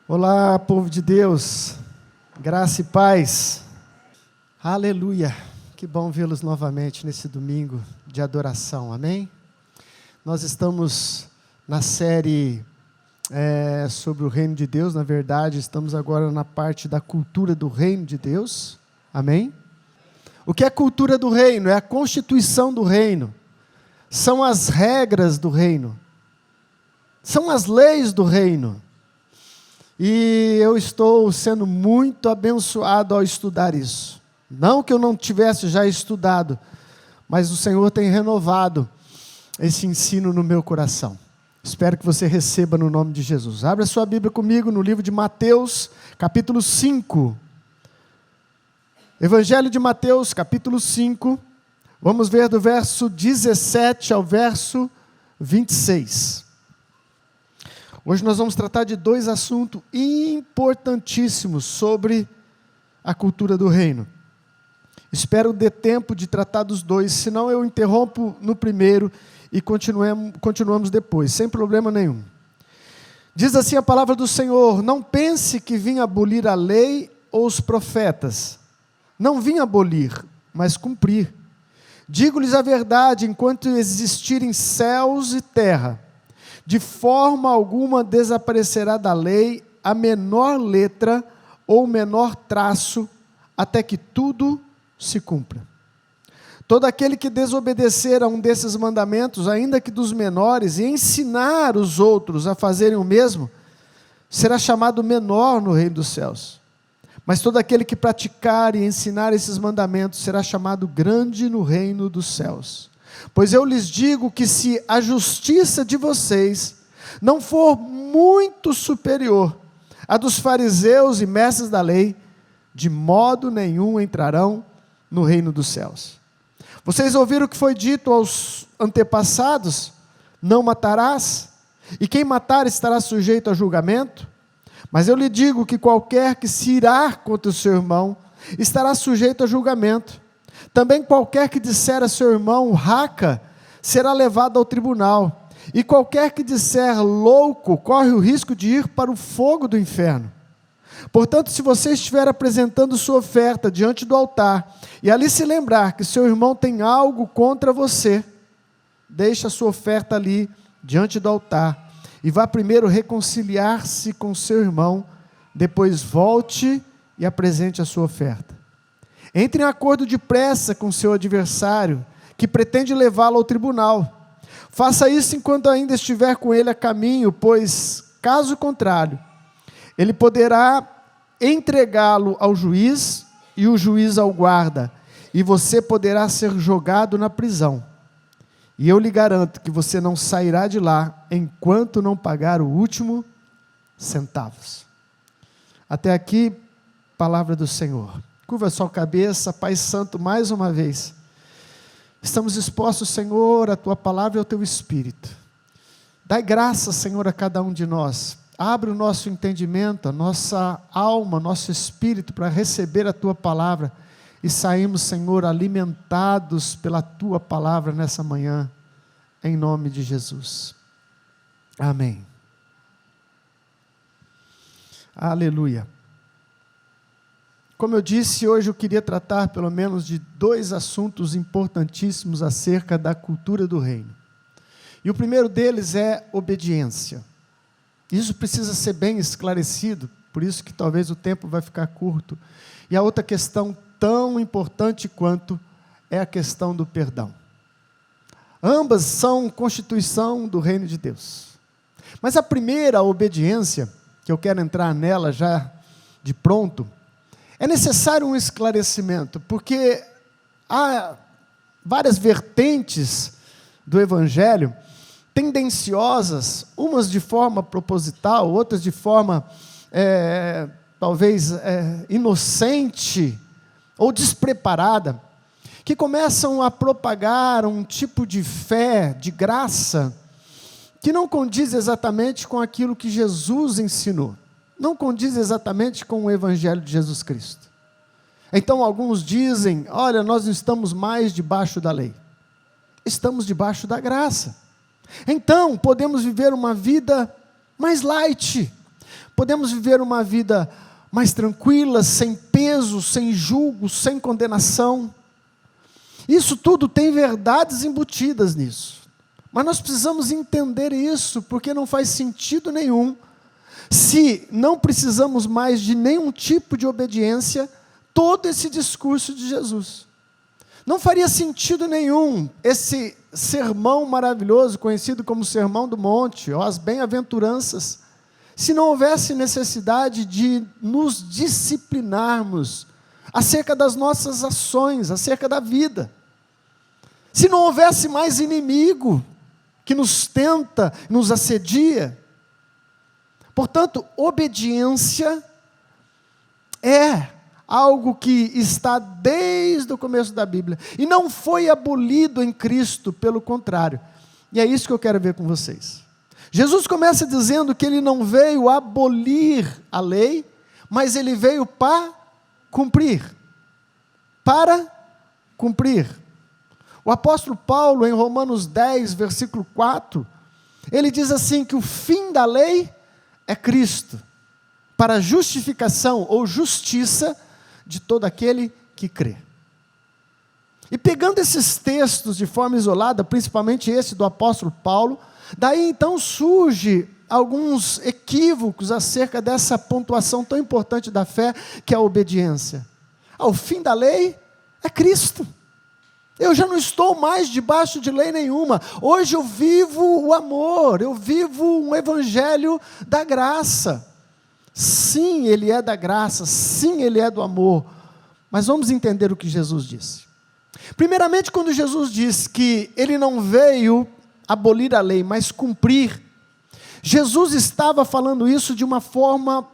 Olá, povo de Deus, graça e paz, aleluia, que bom vê-los novamente nesse domingo de adoração, amém? Nós estamos na série sobre o reino de Deus, na verdade, estamos agora na parte da cultura do reino de Deus, amém? O que é a cultura do reino? É a constituição do reino, são as regras do reino, são as leis do reino. E eu estou sendo muito abençoado ao estudar isso. Não que eu não tivesse já estudado, mas o Senhor tem renovado esse ensino no meu coração. Espero que você receba no nome de Jesus. Abra sua Bíblia comigo no livro de Mateus, capítulo 5. Evangelho de Mateus, capítulo 5. Vamos ver do verso 17 ao verso 26. Hoje nós vamos tratar de dois assuntos importantíssimos sobre a cultura do reino. Espero ter tempo de tratar dos dois, senão eu interrompo no primeiro e continuamos depois, sem problema nenhum. Diz assim a palavra do Senhor: não pense que vim abolir a lei ou os profetas. Não vim abolir, mas cumprir. Digo-lhes a verdade, enquanto existirem céus e terra, de forma alguma desaparecerá da lei a menor letra ou menor traço, até que tudo se cumpra. Todo aquele que desobedecer a um desses mandamentos, ainda que dos menores, e ensinar os outros a fazerem o mesmo, será chamado menor no reino dos céus. Mas todo aquele que praticar e ensinar esses mandamentos será chamado grande no reino dos céus. Pois eu lhes digo que se a justiça de vocês não for muito superior à dos fariseus e mestres da lei, de modo nenhum entrarão no reino dos céus. Vocês ouviram o que foi dito aos antepassados: não matarás, e quem matar estará sujeito a julgamento? Mas eu lhe digo que qualquer que se irar contra o seu irmão estará sujeito a julgamento. Também qualquer que disser a seu irmão raca, será levado ao tribunal, e qualquer que disser louco, corre o risco de ir para o fogo do inferno. Portanto, se você estiver apresentando sua oferta diante do altar, e ali se lembrar que seu irmão tem algo contra você, deixe a sua oferta ali, diante do altar, e vá primeiro reconciliar-se com seu irmão, depois volte e apresente a sua oferta. Entre em acordo depressa com seu adversário, que pretende levá-lo ao tribunal. Faça isso enquanto ainda estiver com ele a caminho, pois, caso contrário, ele poderá entregá-lo ao juiz e o juiz ao guarda, e você poderá ser jogado na prisão. E eu lhe garanto que você não sairá de lá enquanto não pagar o último centavo. Até aqui, palavra do Senhor. Curva sua cabeça, Pai Santo, mais uma vez. Estamos expostos, Senhor, à Tua palavra e ao Teu Espírito. Dai graça, Senhor, a cada um de nós. Abre o nosso entendimento, a nossa alma, nosso espírito para receber a Tua palavra. E saímos, Senhor, alimentados pela Tua palavra nessa manhã, em nome de Jesus. Amém. Aleluia. Como eu disse, hoje eu queria tratar pelo menos de dois assuntos importantíssimos acerca da cultura do reino. E o primeiro deles é obediência. Isso precisa ser bem esclarecido, por isso que talvez o tempo vai ficar curto. E a outra questão tão importante quanto é a questão do perdão. Ambas são constituição do reino de Deus. Mas a primeira, a obediência, que eu quero entrar nela já de pronto, é necessário um esclarecimento, porque há várias vertentes do Evangelho, tendenciosas, umas de forma proposital, outras de forma, talvez, inocente ou despreparada, que começam a propagar um tipo de fé, de graça, que não condiz exatamente com aquilo que Jesus ensinou. Não condiz exatamente com o Evangelho de Jesus Cristo. Então alguns dizem: olha, nós não estamos mais debaixo da lei, estamos debaixo da graça. Então podemos viver uma vida mais light, podemos viver uma vida mais tranquila, sem peso, sem julgo, sem condenação. Isso tudo tem verdades embutidas nisso. Mas nós precisamos entender isso, porque não faz sentido nenhum, se não precisamos mais de nenhum tipo de obediência, todo esse discurso de Jesus. Não faria sentido nenhum esse sermão maravilhoso, conhecido como Sermão do Monte, ou as bem-aventuranças, se não houvesse necessidade de nos disciplinarmos acerca das nossas ações, acerca da vida. Se não houvesse mais inimigo que nos tenta, nos assedia. Portanto, obediência é algo que está desde o começo da Bíblia, e não foi abolido em Cristo, pelo contrário. E é isso que eu quero ver com vocês. Jesus começa dizendo que ele não veio abolir a lei, mas ele veio para cumprir. Para cumprir. O apóstolo Paulo, em Romanos 10, versículo 4, ele diz assim, que o fim da lei é Cristo, para a justificação ou justiça de todo aquele que crê. E pegando esses textos de forma isolada, principalmente esse do apóstolo Paulo, daí então surge alguns equívocos acerca dessa pontuação tão importante da fé, que é a obediência. O fim da lei é Cristo. Eu já não estou mais debaixo de lei nenhuma. Hoje eu vivo o amor, eu vivo um evangelho da graça. Sim, ele é da graça, sim, ele é do amor. Mas vamos entender o que Jesus disse. Primeiramente, quando Jesus diz que ele não veio abolir a lei, mas cumprir, Jesus estava falando isso de uma forma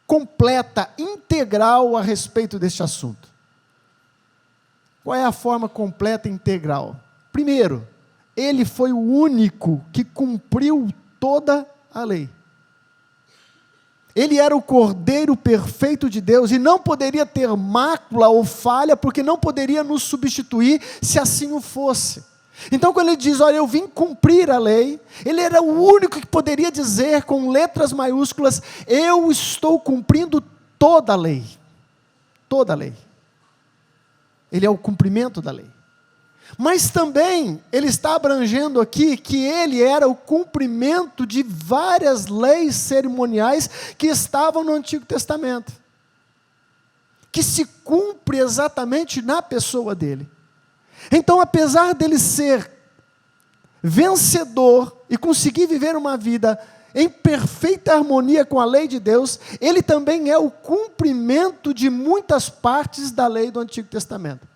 completa, integral a respeito deste assunto. Qual é a forma completa e integral? Primeiro, ele foi o único que cumpriu toda a lei. Ele era o Cordeiro perfeito de Deus e não poderia ter mácula ou falha, porque não poderia nos substituir se assim o fosse. Então quando ele diz, olha, eu vim cumprir a lei, ele era o único que poderia dizer com letras maiúsculas, eu estou cumprindo toda a lei. Toda a lei. Ele é o cumprimento da lei. Mas também, ele está abrangendo aqui que ele era o cumprimento de várias leis cerimoniais que estavam no Antigo Testamento. Que se cumpre exatamente na pessoa dele. Então, apesar dele ser vencedor e conseguir viver uma vida em perfeita harmonia com a lei de Deus, ele também é o cumprimento de muitas partes da lei do Antigo Testamento.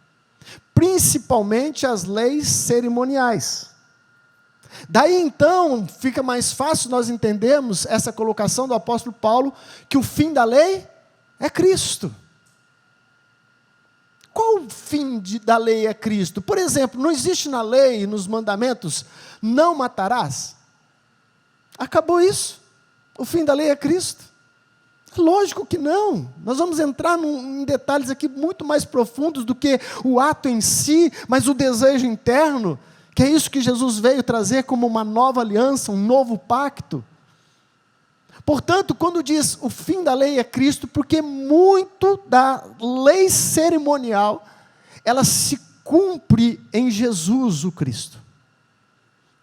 Principalmente as leis cerimoniais. Daí então, fica mais fácil nós entendermos essa colocação do apóstolo Paulo, que o fim da lei é Cristo. Qual o fim da lei é Cristo? Por exemplo, não existe na lei, nos mandamentos, não matarás? Acabou isso? O fim da lei é Cristo? Lógico que não. Nós vamos entrar em detalhes aqui muito mais profundos do que o ato em si, mas o desejo interno, que é isso que Jesus veio trazer como uma nova aliança, um novo pacto. Portanto, quando diz o fim da lei é Cristo, porque muito da lei cerimonial, ela se cumpre em Jesus o Cristo.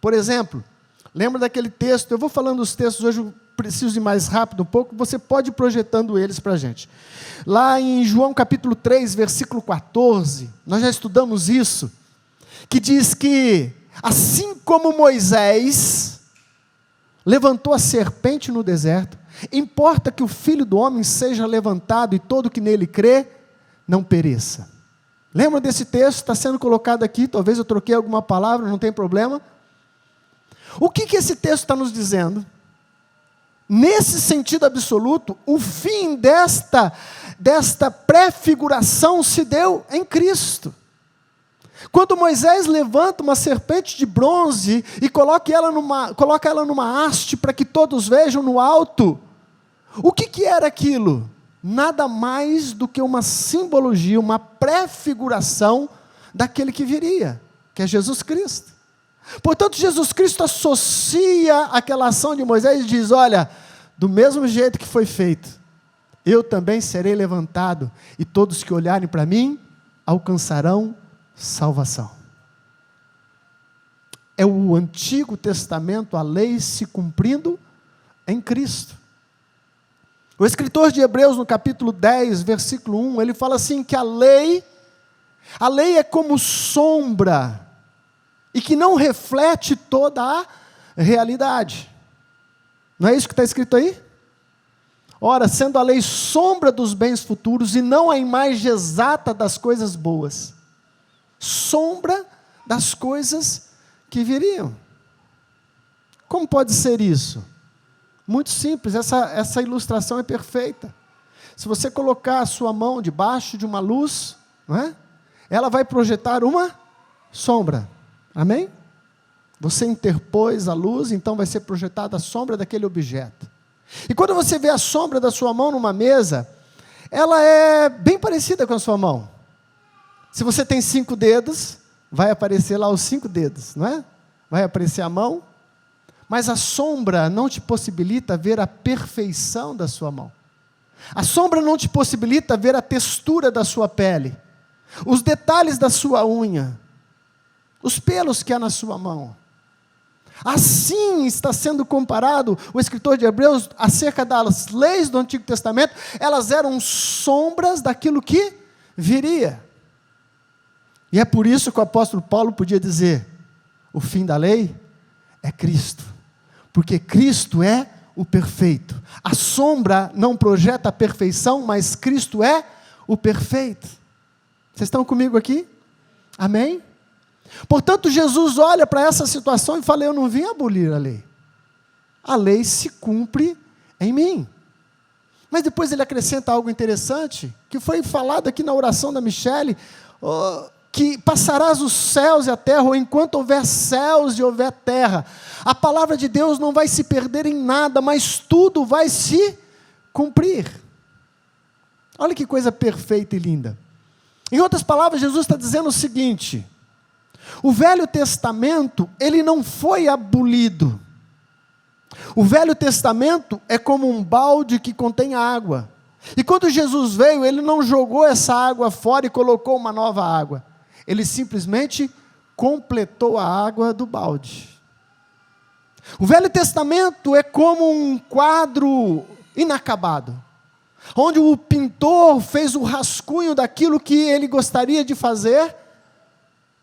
Por exemplo, lembra daquele texto, eu vou falando os textos hoje, eu preciso ir mais rápido um pouco, você pode ir projetando eles para a gente. Lá em João capítulo 3, versículo 14, nós já estudamos isso, que diz que, assim como Moisés levantou a serpente no deserto, importa que o Filho do Homem seja levantado e todo que nele crê, não pereça. Lembra desse texto? Está sendo colocado aqui, talvez eu troquei alguma palavra, não tem problema. O que esse texto está nos dizendo? Nesse sentido absoluto, o fim desta prefiguração se deu em Cristo. Quando Moisés levanta uma serpente de bronze e coloca ela numa haste para que todos vejam no alto, o que era aquilo? Nada mais do que uma simbologia, uma prefiguração daquele que viria, que é Jesus Cristo. Portanto, Jesus Cristo associa aquela ação de Moisés e diz, olha, do mesmo jeito que foi feito, eu também serei levantado, e todos que olharem para mim, alcançarão salvação. É o Antigo Testamento, a lei se cumprindo em Cristo. O escritor de Hebreus, no capítulo 10, versículo 1, ele fala assim, que a lei é como sombra, e que não reflete toda a realidade. Não é isso que está escrito aí? Ora, sendo a lei sombra dos bens futuros, e não a imagem exata das coisas boas. Sombra das coisas que viriam. Como pode ser isso? Muito simples, essa ilustração é perfeita. Se você colocar a sua mão debaixo de uma luz, não é? Ela vai projetar uma sombra. Amém? Você interpôs a luz, então vai ser projetada a sombra daquele objeto. E quando você vê a sombra da sua mão numa mesa, ela é bem parecida com a sua mão. Se você tem 5 dedos, vai aparecer lá os 5 dedos, não é? Vai aparecer a mão, mas a sombra não te possibilita ver a perfeição da sua mão. A sombra não te possibilita ver a textura da sua pele, os detalhes da sua unha, os pelos que há na sua mão. Assim está sendo comparado o escritor de Hebreus acerca das leis do Antigo Testamento. Elas eram sombras daquilo que viria. E é por isso que o apóstolo Paulo podia dizer, o fim da lei é Cristo, porque Cristo é o perfeito. A sombra não projeta a perfeição, mas Cristo é o perfeito. Vocês estão comigo aqui? Amém? Portanto, Jesus olha para essa situação e fala, eu não vim abolir a lei. A lei se cumpre em mim. Mas depois ele acrescenta algo interessante, que foi falado aqui na oração da Michele, que passarás os céus e a terra, ou enquanto houver céus e houver terra. A palavra de Deus não vai se perder em nada, mas tudo vai se cumprir. Olha que coisa perfeita e linda. Em outras palavras, Jesus está dizendo o seguinte, o Velho Testamento, ele não foi abolido. O Velho Testamento é como um balde que contém água. E quando Jesus veio, ele não jogou essa água fora e colocou uma nova água. Ele simplesmente completou a água do balde. O Velho Testamento é como um quadro inacabado, onde o pintor fez o rascunho daquilo que ele gostaria de fazer.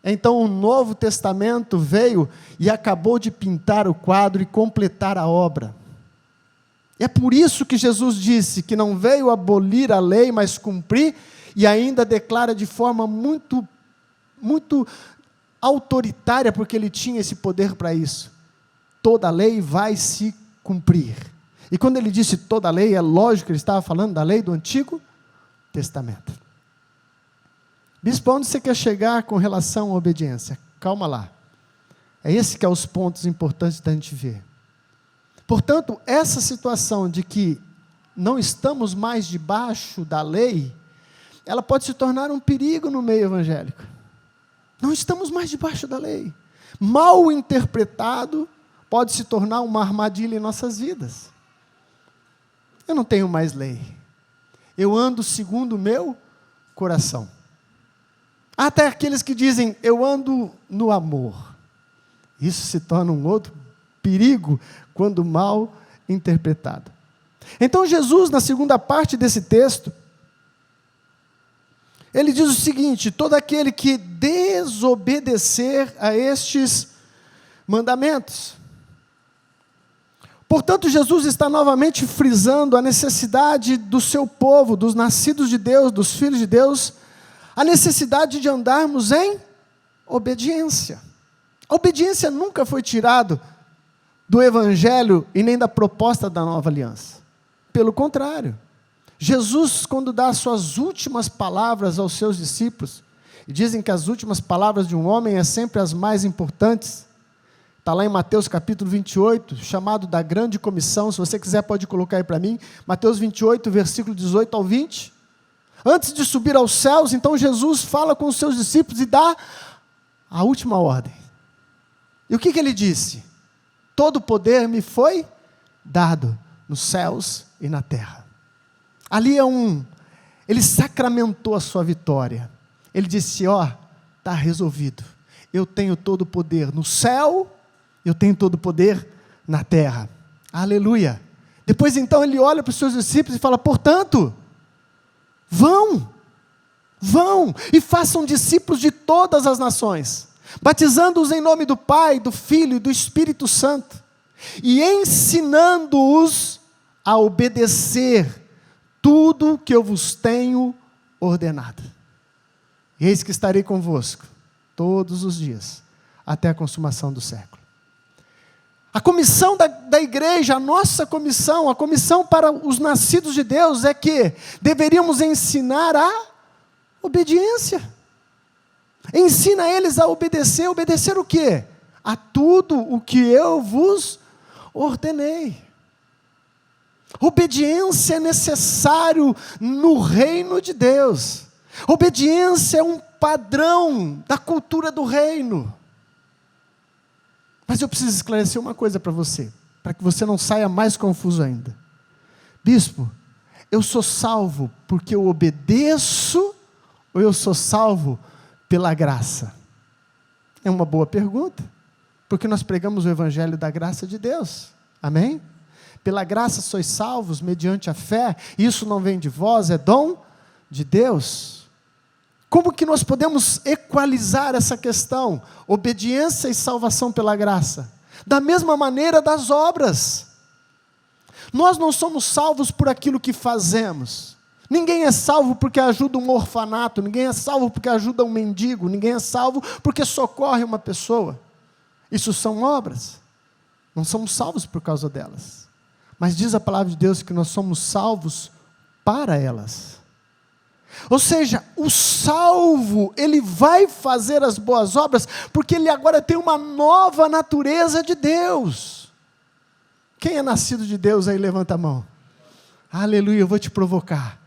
Então o Novo Testamento veio e acabou de pintar o quadro e completar a obra. É por isso que Jesus disse que não veio abolir a lei, mas cumprir, e ainda declara de forma muito autoritária, porque ele tinha esse poder para isso. Toda a lei vai se cumprir. E quando ele disse toda a lei, é lógico que ele estava falando da lei do Antigo Testamento. Bispo, onde você quer chegar com relação à obediência? Calma lá. É esse que é os pontos importantes da gente ver. Portanto, essa situação de que não estamos mais debaixo da lei, ela pode se tornar um perigo no meio evangélico. Não estamos mais debaixo da lei. Mal interpretado, pode se tornar uma armadilha em nossas vidas. Eu não tenho mais lei. Eu ando segundo o meu coração. Há até aqueles que dizem, eu ando no amor. Isso se torna um outro perigo quando mal interpretado. Então Jesus, na segunda parte desse texto, ele diz o seguinte, todo aquele que desobedecer a estes mandamentos. Portanto, Jesus está novamente frisando a necessidade do seu povo, dos nascidos de Deus, dos filhos de Deus, a necessidade de andarmos em obediência. A obediência nunca foi tirada do Evangelho e nem da proposta da nova aliança. Pelo contrário, Jesus, quando dá as suas últimas palavras aos seus discípulos, e dizem que as últimas palavras de um homem é sempre as mais importantes, está lá em Mateus capítulo 28, chamado da grande comissão, se você quiser pode colocar aí para mim, Mateus 28, versículo 18 ao 20, antes de subir aos céus, então Jesus fala com os seus discípulos e dá a última ordem. E o que ele disse? Todo poder me foi dado nos céus e na terra. Ali ele sacramentou a sua vitória. Ele disse, está resolvido. Eu tenho todo o poder no céu, eu tenho todo o poder na terra. Aleluia. Depois então ele olha para os seus discípulos e fala, portanto, vão e façam discípulos de todas as nações, batizando-os em nome do Pai, do Filho e do Espírito Santo, e ensinando-os a obedecer tudo que eu vos tenho ordenado. Eis que estarei convosco todos os dias, até a consumação do século. A comissão da igreja, a nossa comissão, a comissão para os nascidos de Deus é que deveríamos ensinar a obediência. Ensina eles a obedecer. Obedecer o quê? A tudo o que eu vos ordenei. Obediência é necessário no reino de Deus. Obediência é um padrão da cultura do reino. Mas eu preciso esclarecer uma coisa para você, para que você não saia mais confuso ainda. Bispo, eu sou salvo porque eu obedeço ou eu sou salvo pela graça? É uma boa pergunta, porque nós pregamos o evangelho da graça de Deus. Amém? Pela graça sois salvos mediante a fé, isso não vem de vós, é dom de Deus. Como que nós podemos equalizar essa questão? Obediência e salvação pela graça. Da mesma maneira das obras. Nós não somos salvos por aquilo que fazemos. Ninguém é salvo porque ajuda um orfanato, ninguém é salvo porque ajuda um mendigo, ninguém é salvo porque socorre uma pessoa. Isso são obras. Não somos salvos por causa delas. Mas diz a palavra de Deus que nós somos salvos para elas. Ou seja, o salvo, ele vai fazer as boas obras, porque ele agora tem uma nova natureza de Deus. Quem é nascido de Deus aí, levanta a mão. Aleluia, eu vou te provocar.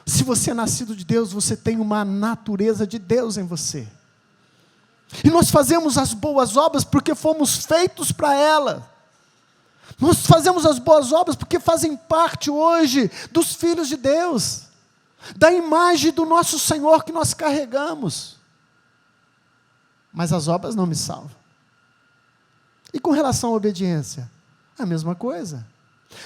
Se você é nascido de Deus, você tem uma natureza de Deus em você. E nós fazemos as boas obras porque fomos feitos para ela. Nós fazemos as boas obras porque fazem parte hoje dos filhos de Deus, da imagem do nosso Senhor que nós carregamos. Mas as obras não me salvam. E com relação à obediência, a mesma coisa.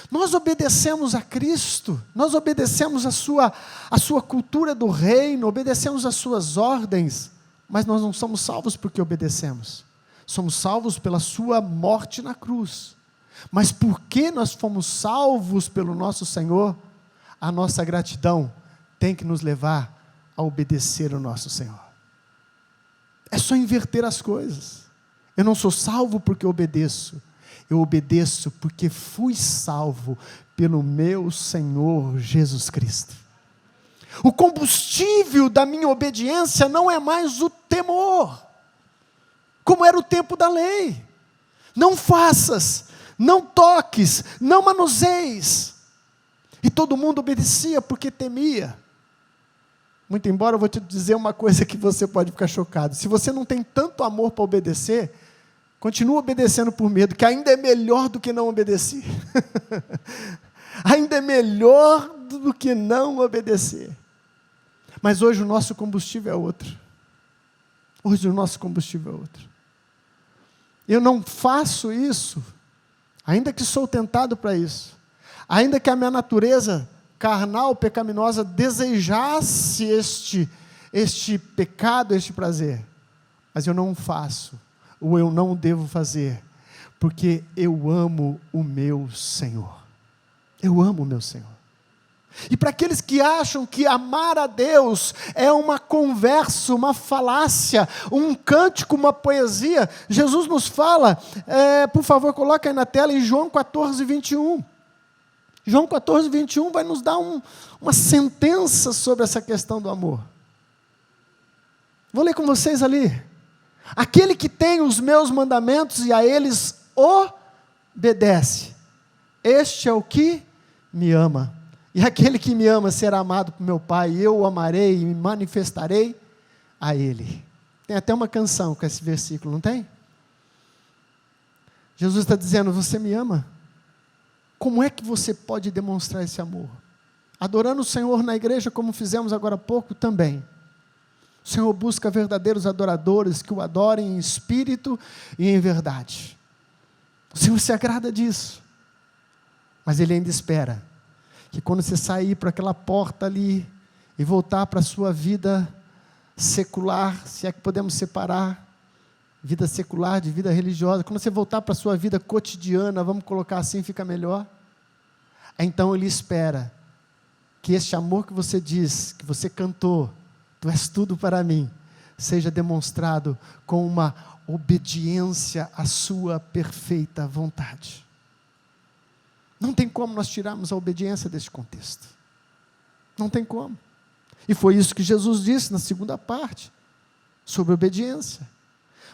Nós obedecemos a Cristo, nós obedecemos a sua cultura do reino, obedecemos as suas ordens, mas nós não somos salvos porque obedecemos. Somos salvos pela sua morte na cruz. Mas porque nós fomos salvos pelo nosso Senhor, a nossa gratidão tem que nos levar a obedecer ao nosso Senhor. É só inverter as coisas. Eu não sou salvo porque obedeço. Eu obedeço porque fui salvo pelo meu Senhor Jesus Cristo. O combustível da minha obediência não é mais o temor, como era o tempo da lei. Não faças, não toques, não manuseis. E todo mundo obedecia porque temia. Muito embora eu vou te dizer uma coisa que você pode ficar chocado. Se você não tem tanto amor para obedecer, continua obedecendo por medo, que ainda é melhor do que não obedecer. Ainda é melhor do que não obedecer. Mas hoje o nosso combustível é outro. Hoje o nosso combustível é outro. Eu não faço isso, ainda que sou tentado para isso. Ainda que a minha natureza carnal, pecaminosa, desejasse este pecado, este prazer. Mas eu não faço, ou eu não devo fazer, porque eu amo o meu Senhor. Eu amo o meu Senhor. E para aqueles que acham que amar a Deus é uma conversa, uma falácia, um cântico, uma poesia, Jesus nos fala, por favor, coloca aí na tela, em João 14, 21. João 14, 21 vai nos dar uma sentença sobre essa questão do amor. Vou ler com vocês ali. Aquele que tem os meus mandamentos e a eles obedece, este é o que me ama. E aquele que me ama será amado por meu Pai, e eu o amarei e me manifestarei a Ele. Tem até uma canção com esse versículo, não tem? Jesus está dizendo, você me ama? Como é que você pode demonstrar esse amor? Adorando o Senhor na igreja, como fizemos agora há pouco também. O Senhor busca verdadeiros adoradores que o adorem em espírito e em verdade. O Senhor se agrada disso. Mas Ele ainda espera que quando você sair para aquela porta ali e voltar para a sua vida secular, se é que podemos separar vida secular de vida religiosa, quando você voltar para a sua vida cotidiana, vamos colocar assim, fica melhor. Então Ele espera que este amor que você diz, que você cantou, tu és tudo para mim, seja demonstrado com uma obediência à sua perfeita vontade. Não tem como nós tirarmos a obediência deste contexto. Não tem como. E foi isso que Jesus disse na segunda parte, sobre obediência.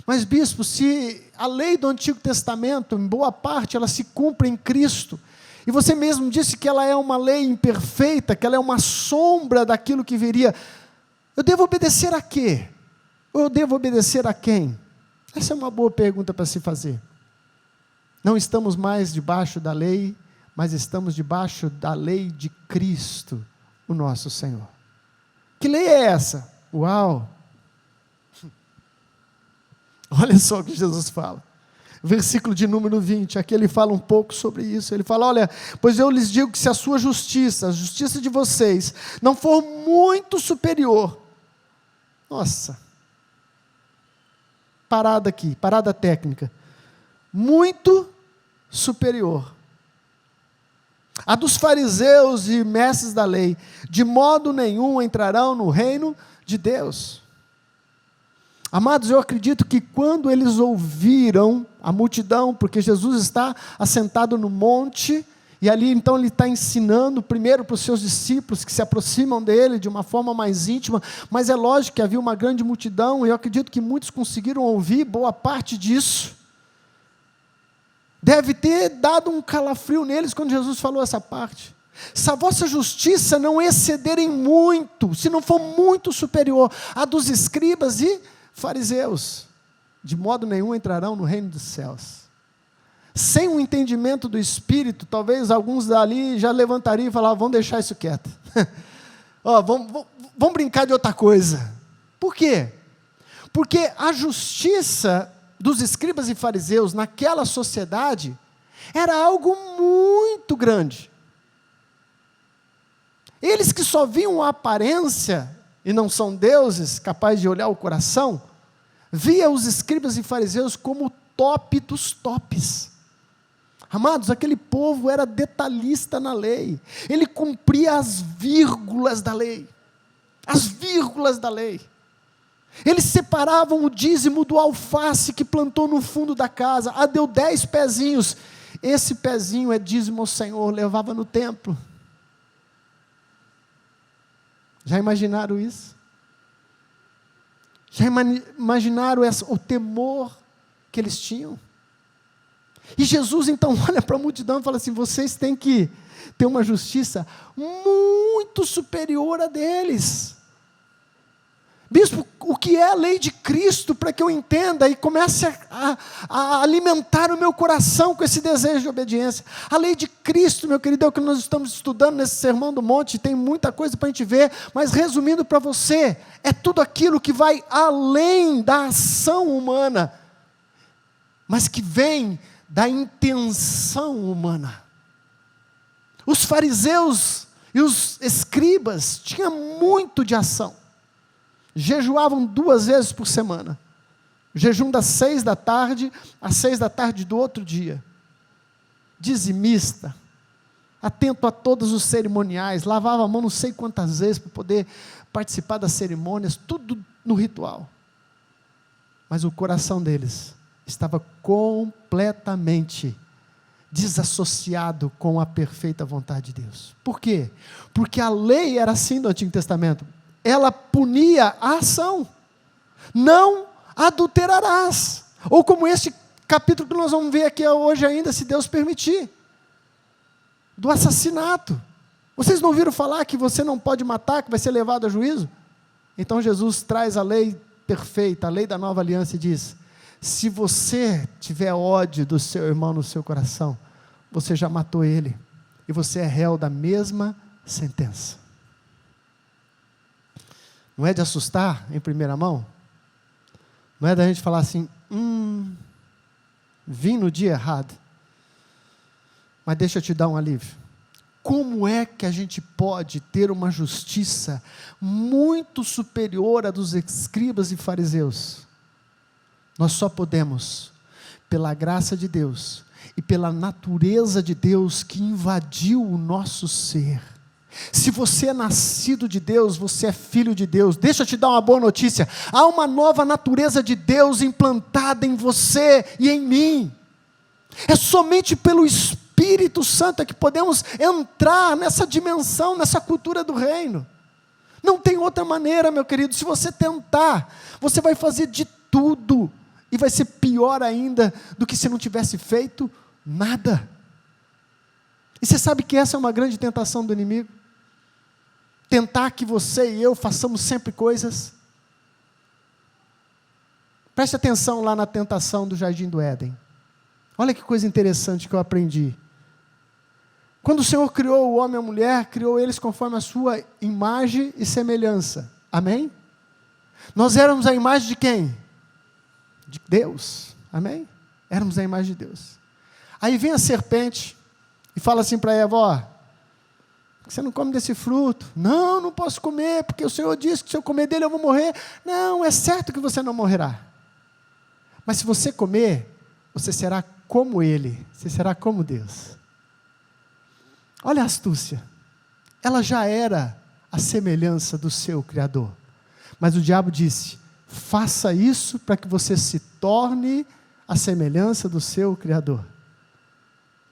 Mas, bispo, se a lei do Antigo Testamento, em boa parte, ela se cumpre em Cristo, e você mesmo disse que ela é uma lei imperfeita, que ela é uma sombra daquilo que viria, eu devo obedecer a quê? Ou eu devo obedecer a quem? Essa é uma boa pergunta para se fazer. Não estamos mais debaixo da lei, mas estamos debaixo da lei de Cristo, o nosso Senhor. Que lei é essa? Uau! Olha só o que Jesus fala. Versículo de número 20, aqui ele fala um pouco sobre isso. Ele fala, olha, pois eu lhes digo que se a sua justiça, a justiça de vocês, não for muito superior. Nossa. Parada aqui, parada técnica. Muito superior. A dos fariseus e mestres da lei, de modo nenhum entrarão no reino de Deus. Amados, eu acredito que quando eles ouviram a multidão, porque Jesus está assentado no monte, e ali então ele está ensinando primeiro para os seus discípulos, que se aproximam dele de uma forma mais íntima, mas é lógico que havia uma grande multidão, e eu acredito que muitos conseguiram ouvir boa parte disso. Deve ter dado um calafrio neles quando Jesus falou essa parte. Se a vossa justiça não excederem muito, se não for muito superior à dos escribas e fariseus, de modo nenhum entrarão no reino dos céus. Sem o entendimento do Espírito, talvez alguns dali já levantariam e falavam, vamos deixar isso quieto. Vamos brincar de outra coisa. Por quê? Porque a justiça dos escribas e fariseus naquela sociedade era algo muito grande. Eles que só viam a aparência e não são deuses capazes de olhar o coração, via os escribas e fariseus como o top dos tops. Amados, aquele povo era detalhista na lei, ele cumpria as vírgulas da lei, as vírgulas da lei. Eles separavam o dízimo do alface que plantou no fundo da casa. Deu 10 pezinhos. Esse pezinho é dízimo ao Senhor, levava no templo. Já imaginaram isso? Já imaginaram o temor que eles tinham? E Jesus então olha para a multidão e fala assim, vocês têm que ter uma justiça muito superior a deles. Bispo, o que é a lei de Cristo, para que eu entenda e comece a alimentar o meu coração com esse desejo de obediência? A lei de Cristo, meu querido, é o que nós estamos estudando nesse Sermão do Monte, tem muita coisa para a gente ver, mas resumindo para você, é tudo aquilo que vai além da ação humana, mas que vem da intenção humana. Os fariseus e os escribas tinham muito de ação. Jejuavam 2 vezes por semana. Jejum das 6 da tarde às 6 da tarde do outro dia. Dizimista, atento a todos os cerimoniais, lavava a mão não sei quantas vezes para poder participar das cerimônias, tudo no ritual. Mas o coração deles estava completamente desassociado com a perfeita vontade de Deus. Por quê? Porque a lei era assim do Antigo Testamento. Ela punia a ação. Não adulterarás. Ou como este capítulo que nós vamos ver aqui hoje ainda, se Deus permitir. Do assassinato. Vocês não ouviram falar que você não pode matar, que vai ser levado a juízo? Então Jesus traz a lei perfeita, a lei da nova aliança e diz, se você tiver ódio do seu irmão no seu coração, você já matou ele, e você é réu da mesma sentença. Não é de assustar em primeira mão? Não é da gente falar assim, vim no dia errado. Mas deixa eu te dar um alívio. Como é que a gente pode ter uma justiça muito superior à dos escribas e fariseus? Nós só podemos, pela graça de Deus e pela natureza de Deus que invadiu o nosso ser. Se você é nascido de Deus, você é filho de Deus. Deixa eu te dar uma boa notícia. Há uma nova natureza de Deus implantada em você e em mim. É somente pelo Espírito Santo é que podemos entrar nessa dimensão, nessa cultura do reino. Não tem outra maneira, meu querido. Se você tentar, você vai fazer de tudo. E vai ser pior ainda do que se não tivesse feito nada. E você sabe que essa é uma grande tentação do inimigo? Tentar que você e eu façamos sempre coisas. Preste atenção lá na tentação do Jardim do Éden. Olha que coisa interessante que eu aprendi. Quando o Senhor criou o homem e a mulher, criou eles conforme a sua imagem e semelhança. Amém? Nós éramos a imagem de quem? De Deus. Amém? Éramos a imagem de Deus. Aí vem a serpente e fala assim para Eva, ó, você não come desse fruto? Não, não posso comer, porque o Senhor disse que se eu comer dele eu vou morrer. Não, é certo que você não morrerá. Mas se você comer, você será como ele, você será como Deus. Olha a astúcia. Ela já era a semelhança do seu Criador. Mas o diabo disse, faça isso para que você se torne a semelhança do seu Criador.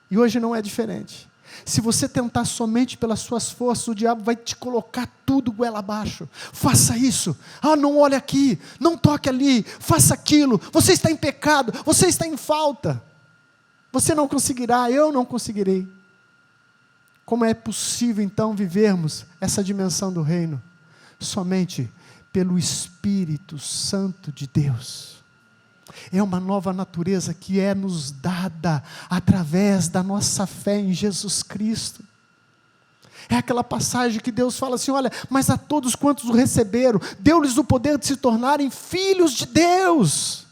E hoje não é diferente. Se você tentar somente pelas suas forças, o diabo vai te colocar tudo goela abaixo. Faça isso. Não olhe aqui, não toque ali, faça aquilo. Você está em pecado, você está em falta. Você não conseguirá, eu não conseguirei. Como é possível então vivermos essa dimensão do reino? Somente pelo Espírito Santo de Deus. É uma nova natureza que é nos dada através da nossa fé em Jesus Cristo. É aquela passagem que Deus fala assim, olha, mas a todos quantos o receberam, deu-lhes o poder de se tornarem filhos de Deus.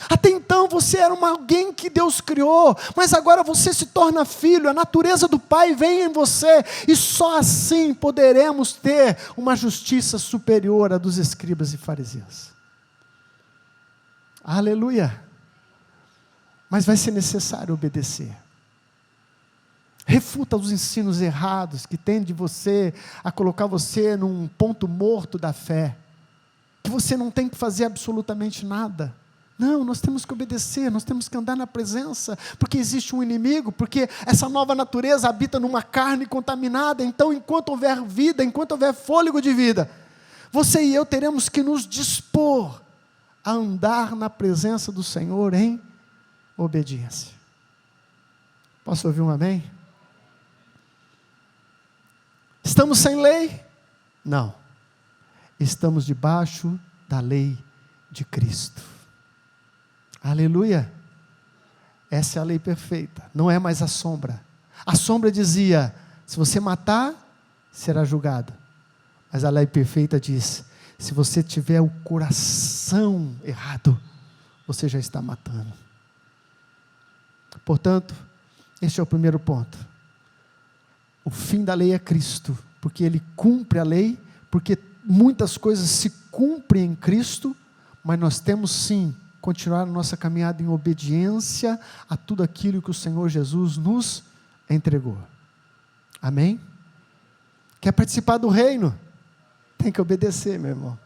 Até então você era alguém que Deus criou, mas agora você se torna filho, a natureza do Pai vem em você, e só assim poderemos ter uma justiça superior à dos escribas e fariseus. Aleluia! Mas vai ser necessário obedecer. Refuta os ensinos errados que tendem de você a colocar você num ponto morto da fé, que você não tem que fazer absolutamente nada. Não, nós temos que obedecer, nós temos que andar na presença, porque existe um inimigo, porque essa nova natureza habita numa carne contaminada. Então, enquanto houver vida, enquanto houver fôlego de vida, você e eu teremos que nos dispor a andar na presença do Senhor em obediência. Posso ouvir um amém? Estamos sem lei? Não. Estamos debaixo da lei de Cristo. Aleluia. Essa é a lei perfeita, não é mais a sombra. A sombra dizia, se você matar, será julgado. Mas a lei perfeita diz, se você tiver o coração errado, você já está matando. Portanto, este é o primeiro ponto. O fim da lei é Cristo, porque Ele cumpre a lei, porque muitas coisas se cumprem em Cristo, mas nós temos sim, continuar a nossa caminhada em obediência a tudo aquilo que o Senhor Jesus nos entregou. Amém? Quer participar do reino? Tem que obedecer, meu irmão.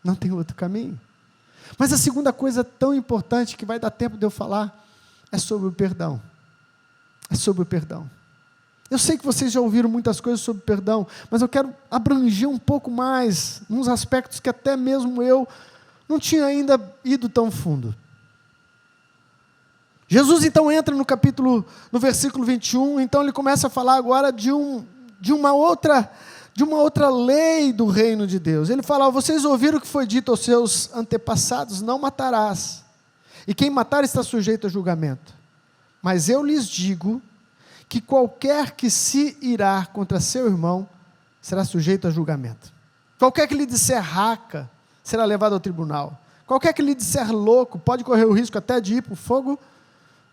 Não tem outro caminho. Mas a segunda coisa tão importante que vai dar tempo de eu falar é sobre o perdão. É sobre o perdão. Eu sei que vocês já ouviram muitas coisas sobre perdão, mas eu quero abranger um pouco mais, nos aspectos que até mesmo eu não tinha ainda ido tão fundo. Jesus então entra no versículo 21, então ele começa a falar agora de uma outra lei do reino de Deus. Ele fala, vocês ouviram o que foi dito aos seus antepassados, não matarás, e quem matar está sujeito a julgamento. Mas eu lhes digo que qualquer que se irar contra seu irmão será sujeito a julgamento. Qualquer que lhe disser raca será levado ao tribunal. Qualquer que lhe disser louco pode correr o risco até de ir para o fogo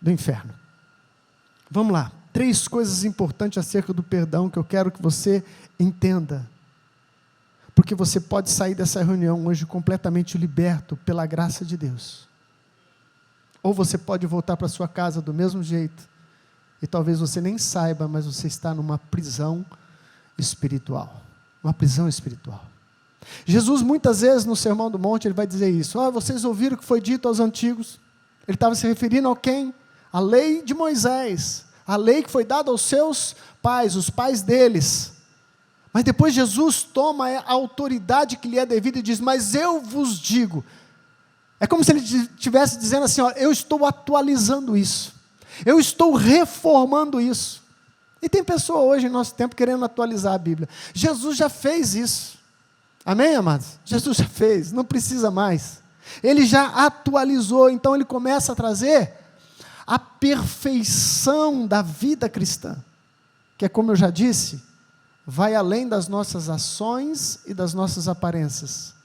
do inferno. Vamos lá. 3 coisas importantes acerca do perdão que eu quero que você entenda. Porque você pode sair dessa reunião hoje completamente liberto pela graça de Deus. Ou você pode voltar para sua casa do mesmo jeito. E talvez você nem saiba, mas você está numa prisão espiritual. Uma prisão espiritual. Jesus muitas vezes no Sermão do Monte ele vai dizer isso. Vocês ouviram o que foi dito aos antigos? Ele estava se referindo a quem? A lei de Moisés. A lei que foi dada aos seus pais, os pais deles. Mas depois Jesus toma a autoridade que lhe é devida e diz, mas eu vos digo. É como se ele estivesse dizendo assim, eu estou atualizando isso. Eu estou reformando isso. E tem pessoa hoje em nosso tempo querendo atualizar a Bíblia. Jesus já fez isso. Amém, amados? Jesus já fez, não precisa mais. Ele já atualizou, então ele começa a trazer a perfeição da vida cristã. Que é como eu já disse, vai além das nossas ações e das nossas aparências.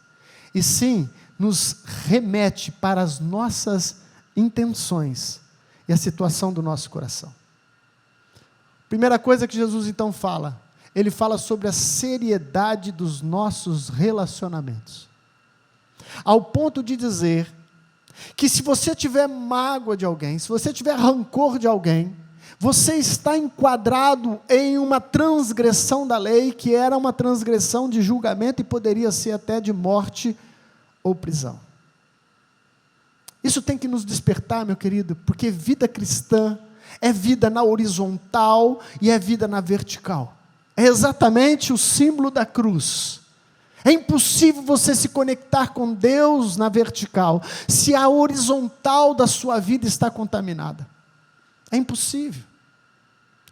E sim, nos remete para as nossas intenções e a situação do nosso coração. Primeira coisa que Jesus então fala, ele fala sobre a seriedade dos nossos relacionamentos. Ao ponto de dizer que se você tiver mágoa de alguém, se você tiver rancor de alguém, você está enquadrado em uma transgressão da lei, que era uma transgressão de julgamento e poderia ser até de morte ou prisão. Isso tem que nos despertar, meu querido, porque vida cristã é vida na horizontal e é vida na vertical. É exatamente o símbolo da cruz. É impossível você se conectar com Deus na vertical, se a horizontal da sua vida está contaminada. É impossível.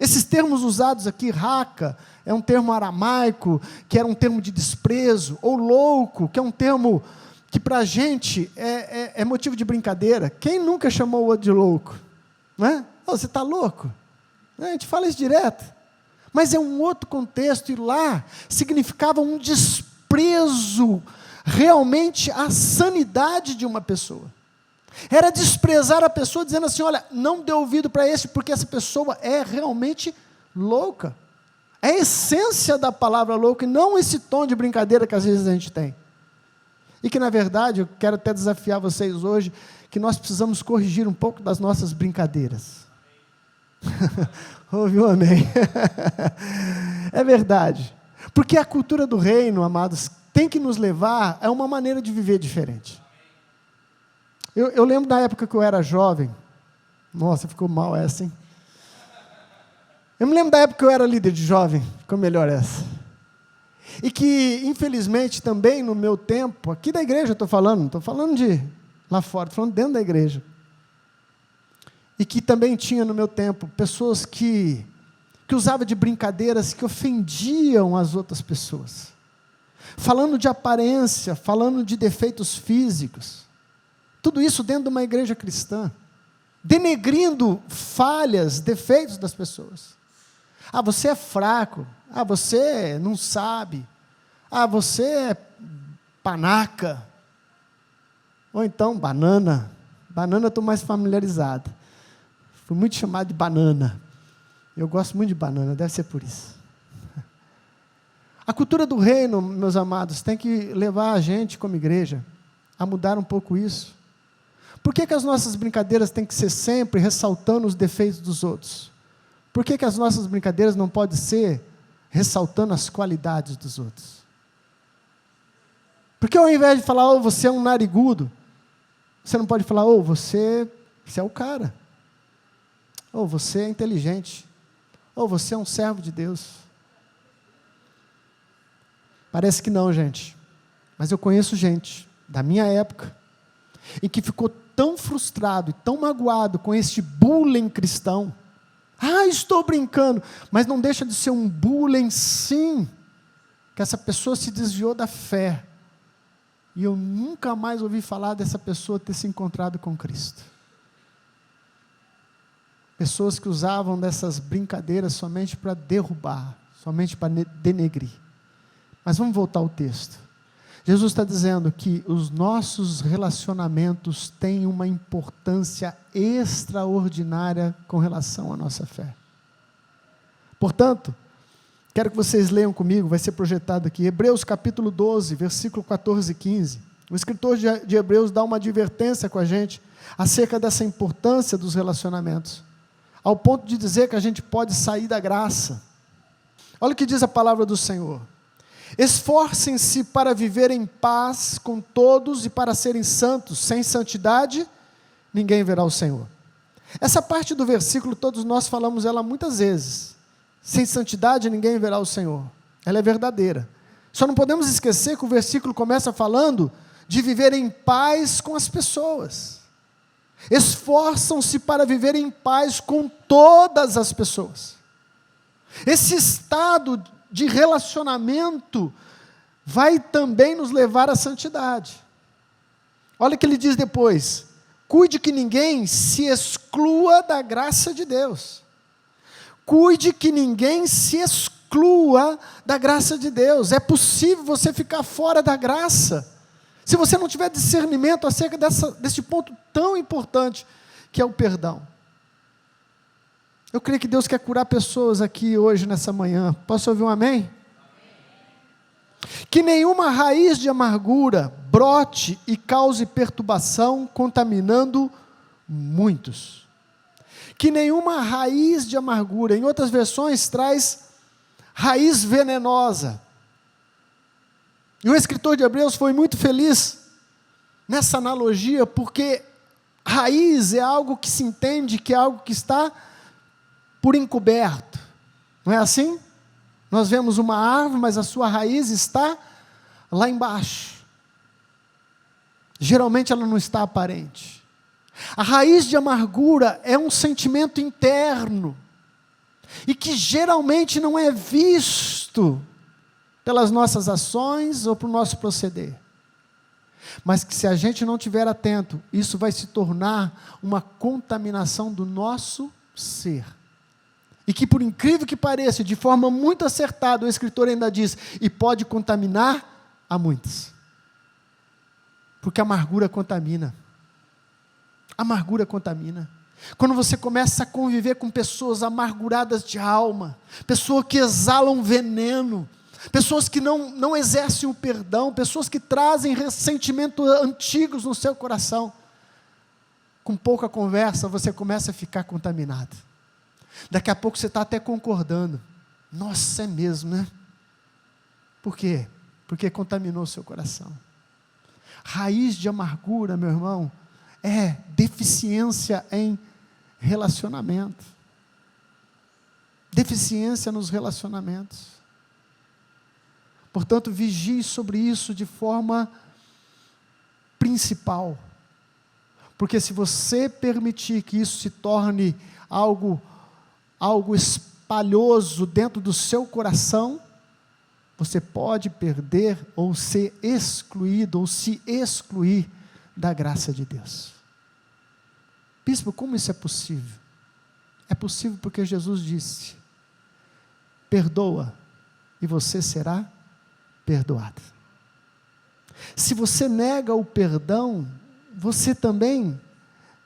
Esses termos usados aqui, raca, é um termo aramaico, que era um termo de desprezo, ou louco, que é um termo que para a gente é motivo de brincadeira. Quem nunca chamou o outro de louco? Não é? Você está louco? A gente fala isso direto. Mas é um outro contexto, e lá significava um desprezo realmente à sanidade de uma pessoa. Era desprezar a pessoa dizendo assim, olha, não dê ouvido para esse, porque essa pessoa é realmente louca. É a essência da palavra louca, e não esse tom de brincadeira que às vezes a gente tem. E que na verdade, eu quero até desafiar vocês hoje, que nós precisamos corrigir um pouco das nossas brincadeiras. Ouve um amém? É verdade. Porque a cultura do reino, amados, tem que nos levar a uma maneira de viver diferente. Eu lembro da época que eu era jovem. Nossa, ficou mal essa, hein? Eu me lembro da época que eu era líder de jovem. Ficou melhor essa. E que, infelizmente, também no meu tempo, aqui da igreja eu estou falando, não estou falando de lá fora, estou falando dentro da igreja. E que também tinha no meu tempo pessoas que usavam de brincadeiras que ofendiam as outras pessoas. Falando de aparência, falando de defeitos físicos. Tudo isso dentro de uma igreja cristã. Denegrindo falhas, defeitos das pessoas. Você é fraco. Você não sabe. Você é panaca. Ou então banana. Banana eu estou mais familiarizado. Fui muito chamado de banana. Eu gosto muito de banana, deve ser por isso. A cultura do reino, meus amados, tem que levar a gente, como igreja, a mudar um pouco isso. Por que as nossas brincadeiras têm que ser sempre ressaltando os defeitos dos outros? Por que as nossas brincadeiras não podem ser ressaltando as qualidades dos outros? Porque ao invés de falar, você é um narigudo, você não pode falar, você é o cara. Você é inteligente. Você é um servo de Deus. Parece que não, gente. Mas eu conheço gente da minha época em que ficou tão frustrado e tão magoado com este bullying cristão. Estou brincando. Mas não deixa de ser um bullying, sim. Que essa pessoa se desviou da fé. E eu nunca mais ouvi falar dessa pessoa ter se encontrado com Cristo. pessoas que usavam dessas brincadeiras somente para derrubar, somente para denegrir. Mas vamos voltar ao texto. Jesus está dizendo que os nossos relacionamentos têm uma importância extraordinária com relação à nossa fé. Portanto, quero que vocês leiam comigo, vai ser projetado aqui, Hebreus capítulo 12, versículo 14 e 15. O escritor de Hebreus dá uma advertência com a gente acerca dessa importância dos relacionamentos, ao ponto de dizer que a gente pode sair da graça. Olha o que diz a palavra do Senhor. Esforcem-se para viver em paz com todos e para serem santos. Sem santidade, ninguém verá o Senhor. Essa parte do versículo, todos nós falamos ela muitas vezes. Sem santidade, ninguém verá o Senhor. Ela é verdadeira. Só não podemos esquecer que o versículo começa falando de viver em paz com as pessoas. Esforçam-se para viver em paz com todas as pessoas. Esse estado de relacionamento vai também nos levar à santidade. Olha o que ele diz depois: cuide que ninguém se exclua da graça de Deus. Cuide que ninguém se exclua da graça de Deus. É possível você ficar fora da graça, se você não tiver discernimento acerca desse ponto tão importante, que é o perdão. Eu creio que Deus quer curar pessoas aqui hoje, nessa manhã. Posso ouvir um amém? Amém. Que nenhuma raiz de amargura brote e cause perturbação, contaminando muitos. Que nenhuma raiz de amargura, em outras versões traz raiz venenosa. E o escritor de Hebreus foi muito feliz nessa analogia, porque raiz é algo que se entende que é algo que está por encoberto, não é assim? Nós vemos uma árvore, mas a sua raiz está lá embaixo. Geralmente ela não está aparente. A raiz de amargura é um sentimento interno, e que geralmente não é visto pelas nossas ações ou pelo nosso proceder. Mas que se a gente não estiver atento, isso vai se tornar uma contaminação do nosso ser. E que, por incrível que pareça, de forma muito acertada, o escritor ainda diz, e pode contaminar a muitos. Porque a amargura contamina. A amargura contamina. Quando você começa a conviver com pessoas amarguradas de alma, pessoas que exalam veneno, pessoas que não exercem o perdão, pessoas que trazem ressentimentos antigos no seu coração, com pouca conversa você começa a ficar contaminado. Daqui a pouco você está até concordando. Nossa, é mesmo, né? Por quê? Porque contaminou o seu coração. Raiz de amargura, meu irmão, é deficiência em relacionamento. Deficiência nos relacionamentos. Portanto, vigie sobre isso de forma principal. Porque se você permitir que isso se torne algo espalhoso dentro do seu coração, você pode perder ou ser excluído ou se excluir da graça de Deus. Bispo, como isso é possível? É possível porque Jesus disse: perdoa e você será perdoado. Se você nega o perdão, você também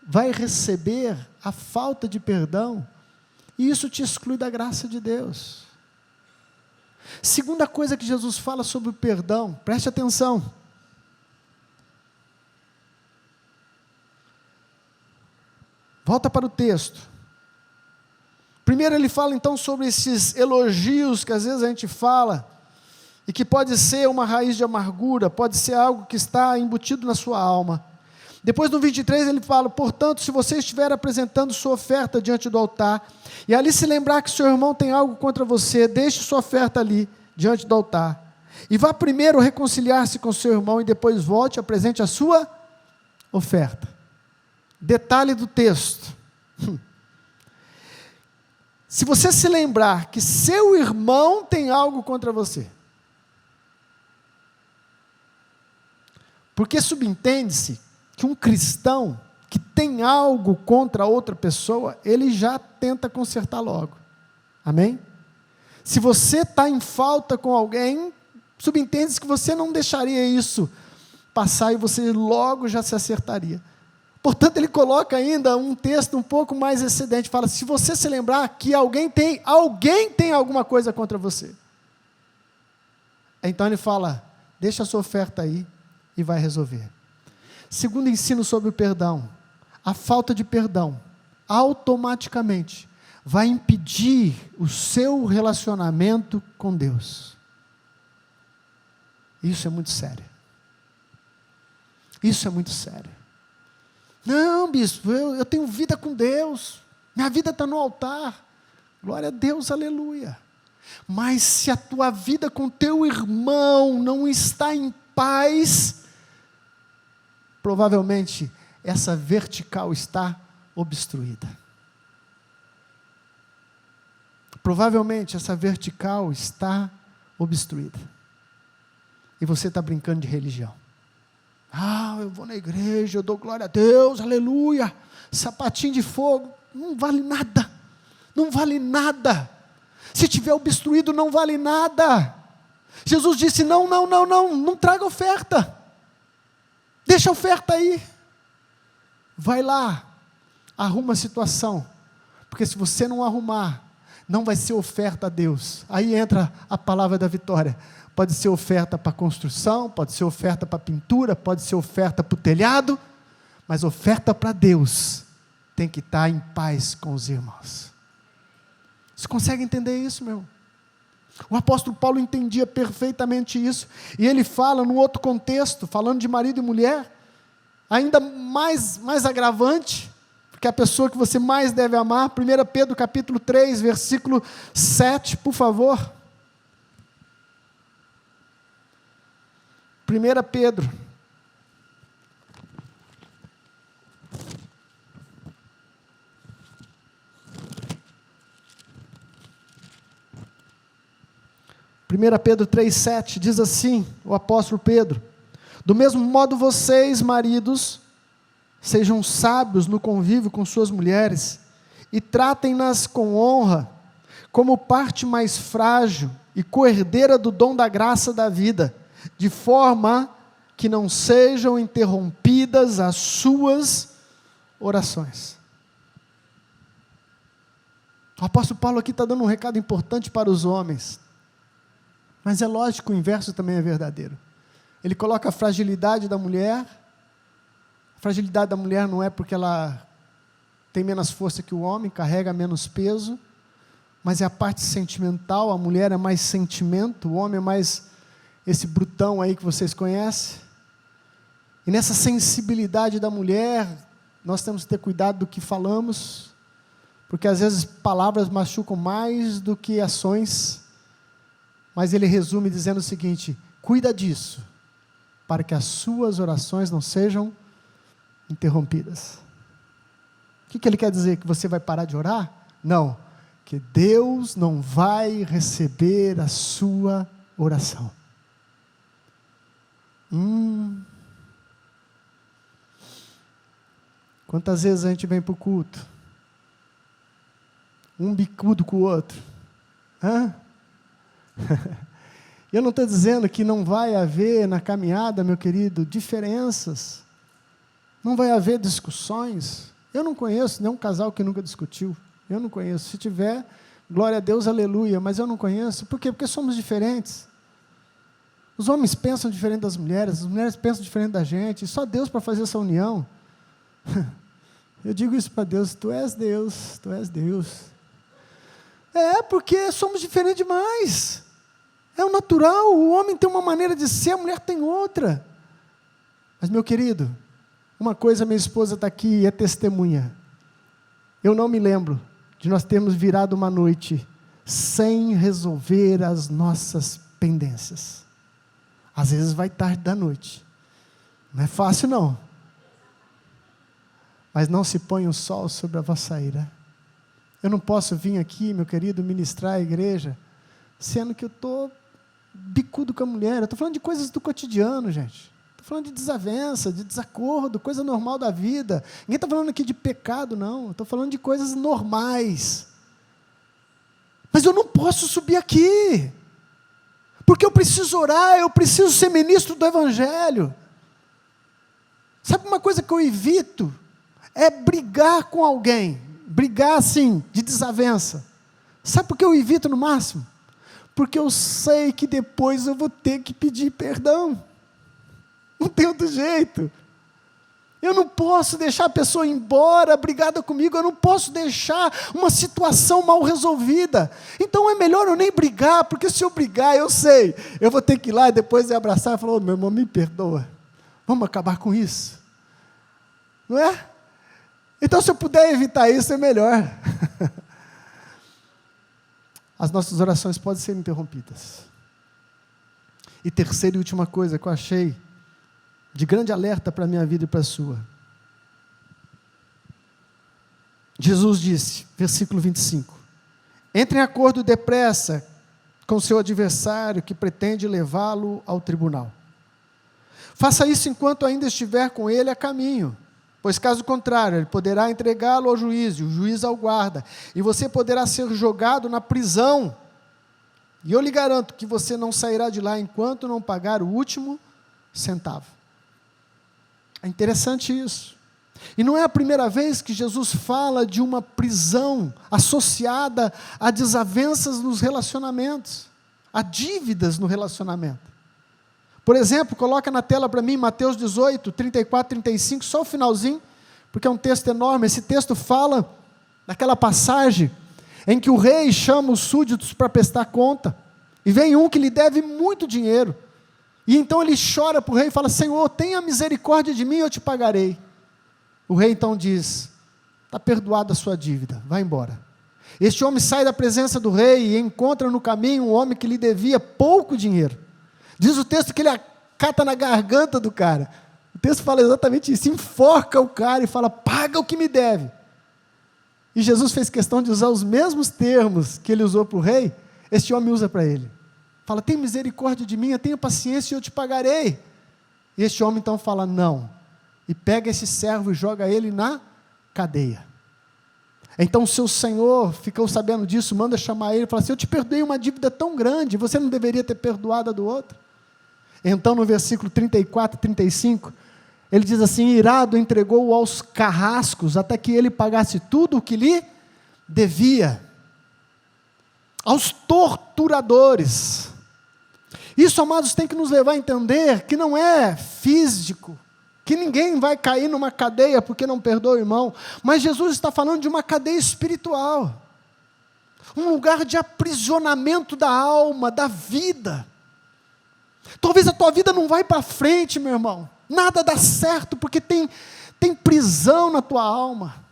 vai receber a falta de perdão, e isso te exclui da graça de Deus. Segunda coisa que Jesus fala sobre o perdão, preste atenção. Volta para o texto. Primeiro ele fala então sobre esses elogios que às vezes a gente fala, e que pode ser uma raiz de amargura, pode ser algo que está embutido na sua alma. Depois no 23 ele fala: portanto, se você estiver apresentando sua oferta diante do altar, e ali se lembrar que seu irmão tem algo contra você, deixe sua oferta ali, diante do altar, e vá primeiro reconciliar-se com seu irmão, e depois volte e apresente a sua oferta. Detalhe do texto: se você se lembrar que seu irmão tem algo contra você, porque subentende-se que um cristão que tem algo contra outra pessoa, ele já tenta consertar logo. Amém? Se você está em falta com alguém, subentende-se que você não deixaria isso passar e você logo já se acertaria. Portanto, ele coloca ainda um texto um pouco mais excedente, fala, se você se lembrar que alguém tem alguma coisa contra você. Então ele fala, deixa a sua oferta aí e vai resolver. Segundo ensino sobre o perdão, a falta de perdão automaticamente vai impedir o seu relacionamento com Deus. Isso é muito sério. Isso é muito sério. Não, bispo, eu tenho vida com Deus, minha vida está no altar, glória a Deus, aleluia. Mas se a tua vida com teu irmão não está em paz, provavelmente essa vertical está obstruída. Provavelmente essa vertical está obstruída. E você está brincando de religião. Eu vou na igreja, eu dou glória a Deus, aleluia, sapatinho de fogo, não vale nada, não vale nada, se tiver obstruído não vale nada. Jesus disse, não traga oferta, deixa a oferta aí, vai lá, arruma a situação, porque se você não arrumar, não vai ser oferta a Deus. Aí entra a palavra da vitória. Pode ser oferta para construção, pode ser oferta para pintura, pode ser oferta para o telhado, mas oferta para Deus tem que estar em paz com os irmãos. Você consegue entender isso, meu? O apóstolo Paulo entendia perfeitamente isso, e ele fala num outro contexto, falando de marido e mulher, ainda mais agravante, porque a pessoa que você mais deve amar, 1 Pedro capítulo 3, versículo 7, por favor. 1 Pedro, Pedro 3,7 diz assim, o apóstolo Pedro, do mesmo modo vocês, maridos, sejam sábios no convívio com suas mulheres e tratem-nas com honra, como parte mais frágil e coerdeira do dom da graça da vida, de forma que não sejam interrompidas as suas orações. O apóstolo Paulo aqui está dando um recado importante para os homens, mas é lógico, o inverso também é verdadeiro. Ele coloca a fragilidade da mulher. A fragilidade da mulher não é porque ela tem menos força que o homem, carrega menos peso, mas é a parte sentimental. A mulher é mais sentimento, o homem é mais esse brutão aí que vocês conhecem. E nessa sensibilidade da mulher, nós temos que ter cuidado do que falamos, porque às vezes palavras machucam mais do que ações, mas ele resume dizendo o seguinte, cuida disso, para que as suas orações não sejam interrompidas. O que ele quer dizer? Que você vai parar de orar? Não, que Deus não vai receber a sua oração. Quantas vezes a gente vem para o culto? Um bicudo com o outro. Eu não estou dizendo que não vai haver na caminhada, meu querido, diferenças. Não vai haver discussões. Eu não conheço nenhum casal que nunca discutiu. Eu não conheço. Se tiver, glória a Deus, aleluia. Mas eu não conheço. Por quê? Porque somos diferentes. Os homens pensam diferente das mulheres, as mulheres pensam diferente da gente, e só Deus para fazer essa união. Eu digo isso para Deus, tu és Deus, tu és Deus. Porque somos diferentes demais. É o natural, o homem tem uma maneira de ser, a mulher tem outra. Mas, meu querido, uma coisa, minha esposa está aqui e é testemunha. Eu não me lembro de nós termos virado uma noite sem resolver as nossas pendências. Às vezes vai tarde da noite. Não é fácil, não. Mas não se põe o sol sobre a vossa ira. Eu não posso vir aqui, meu querido, ministrar a igreja, sendo que eu estou bicudo com a mulher. Eu estou falando de coisas do cotidiano, gente. Estou falando de desavença, de desacordo, coisa normal da vida. Ninguém está falando aqui de pecado, não. Estou falando de coisas normais. Mas eu não posso subir aqui, porque eu preciso orar, eu preciso ser ministro do Evangelho. Sabe uma coisa que eu evito? É brigar com alguém, brigar assim, de desavença. Sabe por que eu evito no máximo? Porque eu sei que depois eu vou ter que pedir perdão. Não tem outro jeito. Eu não posso deixar a pessoa ir embora brigada comigo, eu não posso deixar uma situação mal resolvida. Então é melhor eu nem brigar, porque se eu brigar, eu sei, eu vou ter que ir lá e depois abraçar e falar, meu irmão, me perdoa, vamos acabar com isso. Não é? Então se eu puder evitar isso, é melhor. As nossas orações podem ser interrompidas. E terceira e última coisa que eu achei de grande alerta para a minha vida e para a sua. Jesus disse, versículo 25, entre em acordo depressa com seu adversário que pretende levá-lo ao tribunal. Faça isso enquanto ainda estiver com ele a caminho, pois caso contrário, ele poderá entregá-lo ao juiz, e o juiz ao guarda, e você poderá ser jogado na prisão, e eu lhe garanto que você não sairá de lá enquanto não pagar o último centavo. É interessante isso. E não é a primeira vez que Jesus fala de uma prisão associada a desavenças nos relacionamentos, a dívidas no relacionamento. Por exemplo, coloca na tela para mim Mateus 18, 34, 35, só o finalzinho, porque é um texto enorme. Esse texto fala daquela passagem em que o rei chama os súditos para prestar conta, e vem um que lhe deve muito dinheiro, e então ele chora para o rei e fala, Senhor, tenha misericórdia de mim, eu te pagarei. O rei então diz, está perdoada a sua dívida, vai embora. Este homem sai da presença do rei e encontra no caminho um homem que lhe devia pouco dinheiro. Diz o texto que ele acata na garganta do cara. O texto fala exatamente isso, enforca o cara e fala, paga o que me deve. E Jesus fez questão de usar os mesmos termos que ele usou para o rei, este homem usa para ele. Fala, tem misericórdia de mim, tenha paciência e eu te pagarei. E este homem então fala, não. E pega esse servo e joga ele na cadeia. Então o seu senhor ficou sabendo disso, manda chamar ele e fala assim, eu te perdoei uma dívida tão grande, você não deveria ter perdoado a do outro? Então no versículo 34 e 35, ele diz assim, irado entregou-o aos carrascos, até que ele pagasse tudo o que lhe devia. Aos torturadores. Isso, amados, tem que nos levar a entender que não é físico, que ninguém vai cair numa cadeia porque não perdoa o irmão, mas Jesus está falando de uma cadeia espiritual, um lugar de aprisionamento da alma, da vida. Talvez a tua vida não vai para frente, meu irmão, nada dá certo porque tem prisão na tua alma.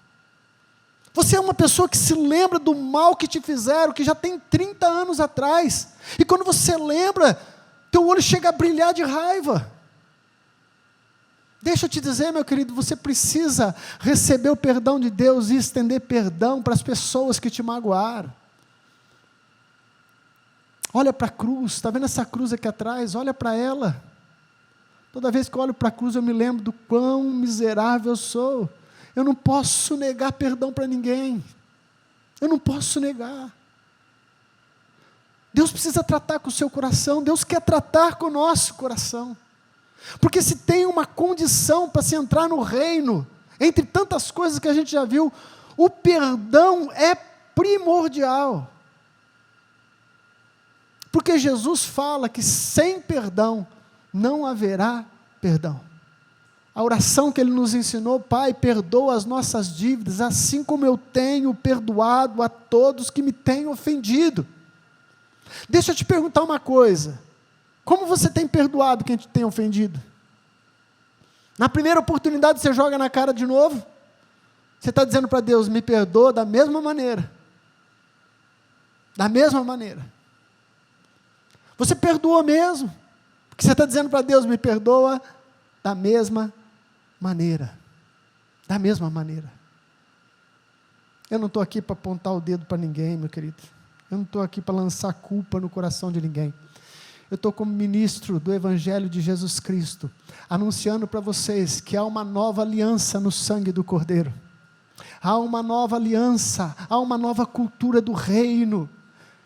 Você é uma pessoa que se lembra do mal que te fizeram, que já tem 30 anos atrás, e quando você lembra, teu olho chega a brilhar de raiva. Deixa eu te dizer, meu querido, você precisa receber o perdão de Deus e estender perdão para as pessoas que te magoaram. Olha para a cruz, está vendo essa cruz aqui atrás? Olha para ela. Toda vez que eu olho para a cruz, eu me lembro do quão miserável eu sou. Eu não posso negar perdão para ninguém. Eu não posso negar. Deus precisa tratar com o seu coração. Deus quer tratar com o nosso coração. Porque se tem uma condição para se entrar no reino, entre tantas coisas que a gente já viu, o perdão é primordial. Porque Jesus fala que sem perdão não haverá perdão. A oração que Ele nos ensinou, Pai, perdoa as nossas dívidas, assim como eu tenho perdoado a todos que me têm ofendido. Deixa eu te perguntar uma coisa, como você tem perdoado quem te tem ofendido? Na primeira oportunidade você joga na cara de novo? Você está dizendo para Deus, me perdoa da mesma maneira. Da mesma maneira. Você perdoa mesmo, porque você está dizendo para Deus, me perdoa da mesma maneira. Da mesma maneira. Eu não estou aqui para apontar o dedo para ninguém, meu querido. Eu não estou aqui para lançar culpa no coração de ninguém. eu estou como ministro do Evangelho de Jesus Cristo, anunciando para vocês que há uma nova aliança no sangue do Cordeiro. Há uma nova aliança, há uma nova cultura do reino.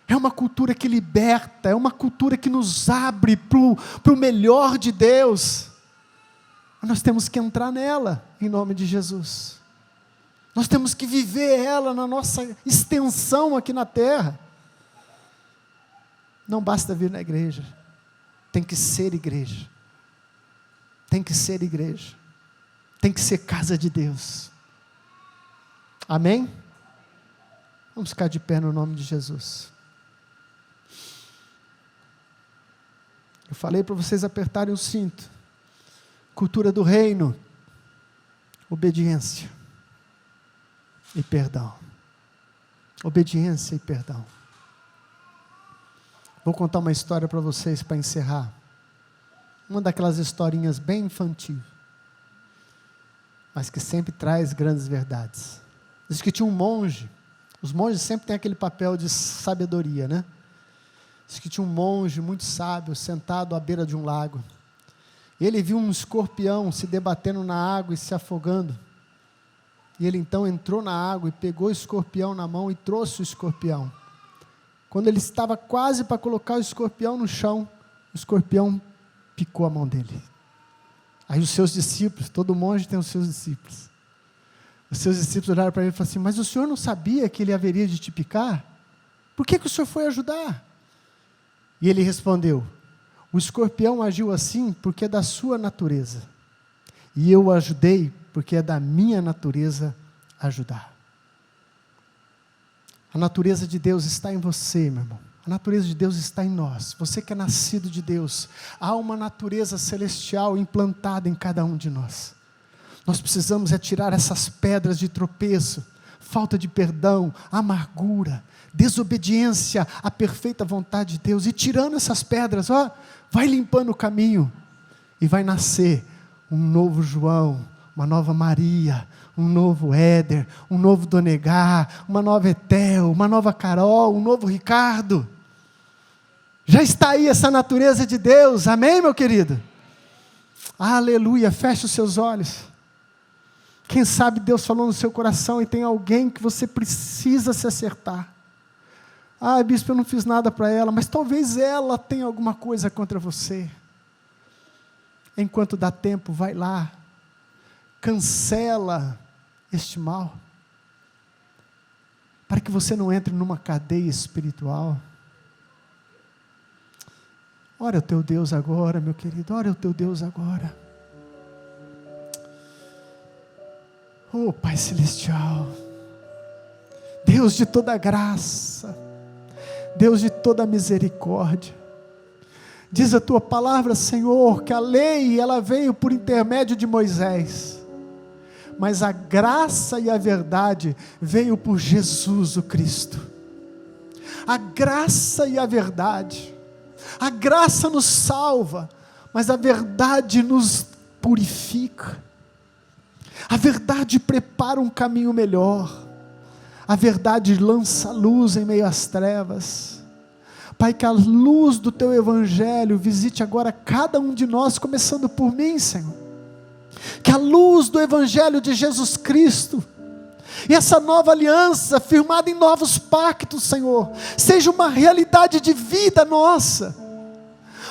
É uma cultura que liberta, é uma cultura que nos abre para o melhor de Deus. Nós temos que entrar nela, em nome de Jesus. Nós temos que viver ela na nossa extensão aqui na terra. Não basta vir na igreja, tem que ser igreja. Tem que ser igreja. Tem que ser casa de Deus. Amém? Vamos ficar de pé no nome de Jesus. Eu falei para vocês apertarem o cinto. Cultura do reino, obediência e perdão. Obediência e perdão. Vou contar uma história para vocês para encerrar. Uma daquelas historinhas bem infantil, mas que sempre traz grandes verdades. Diz que tinha um monge. Os monges sempre têm aquele papel de sabedoria, né? Diz que tinha um monge muito sábio sentado à beira de um lago. Ele viu um escorpião se debatendo na água e se afogando. E ele então entrou na água e pegou o escorpião na mão e trouxe o escorpião. Quando ele estava quase para colocar o escorpião no chão, o escorpião picou a mão dele. Aí os seus discípulos, todo monge tem os seus discípulos. Os seus discípulos olharam para ele e falaram assim: mas o senhor não sabia que ele haveria de te picar? Por que o senhor foi ajudar? E ele respondeu: o escorpião agiu assim porque é da sua natureza. E eu o ajudei porque é da minha natureza ajudar. A natureza de Deus está em você, meu irmão. A natureza de Deus está em nós. Você que é nascido de Deus, há uma natureza celestial implantada em cada um de nós. Nós precisamos tirar essas pedras de tropeço, falta de perdão, amargura, desobediência à perfeita vontade de Deus, e tirando essas pedras, vai limpando o caminho, e vai nascer um novo João, uma nova Maria, um novo Éder, um novo Donegar, uma nova Etel, uma nova Carol, um novo Ricardo. Já está aí essa natureza de Deus, amém, meu querido? Aleluia. Feche os seus olhos. Quem sabe Deus falou no seu coração e tem alguém que você precisa se acertar. Bispo, eu não fiz nada para ela, mas talvez ela tenha alguma coisa contra você. Enquanto dá tempo, vai lá, cancela este mal, para que você não entre numa cadeia espiritual. Ora o teu Deus agora, meu querido, ora o teu Deus agora. Oh, Pai Celestial, Deus de toda graça, Deus de toda misericórdia, diz a tua palavra, Senhor, que a lei, ela veio por intermédio de Moisés, mas a graça e a verdade veio por Jesus o Cristo. A graça e a verdade, a graça nos salva, mas a verdade nos purifica. A verdade prepara um caminho melhor. A verdade lança luz em meio às trevas. Pai, que a luz do teu evangelho visite agora cada um de nós, começando por mim, Senhor. Que a luz do evangelho de Jesus Cristo, e essa nova aliança firmada em novos pactos, Senhor, seja uma realidade de vida nossa.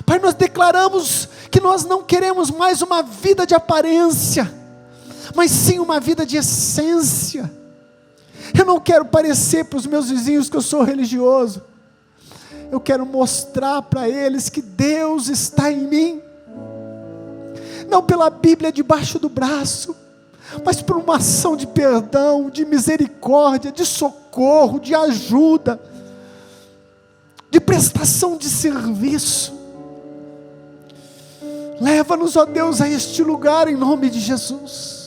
Pai, nós declaramos que nós não queremos mais uma vida de aparência, mas sim uma vida de essência. Eu não quero parecer para os meus vizinhos que eu sou religioso. Eu quero mostrar para eles que Deus está em mim. Não pela Bíblia debaixo do braço, mas por uma ação de perdão, de misericórdia, de socorro, de ajuda, de prestação de serviço. Leva-nos, ó Deus, a este lugar em nome de Jesus.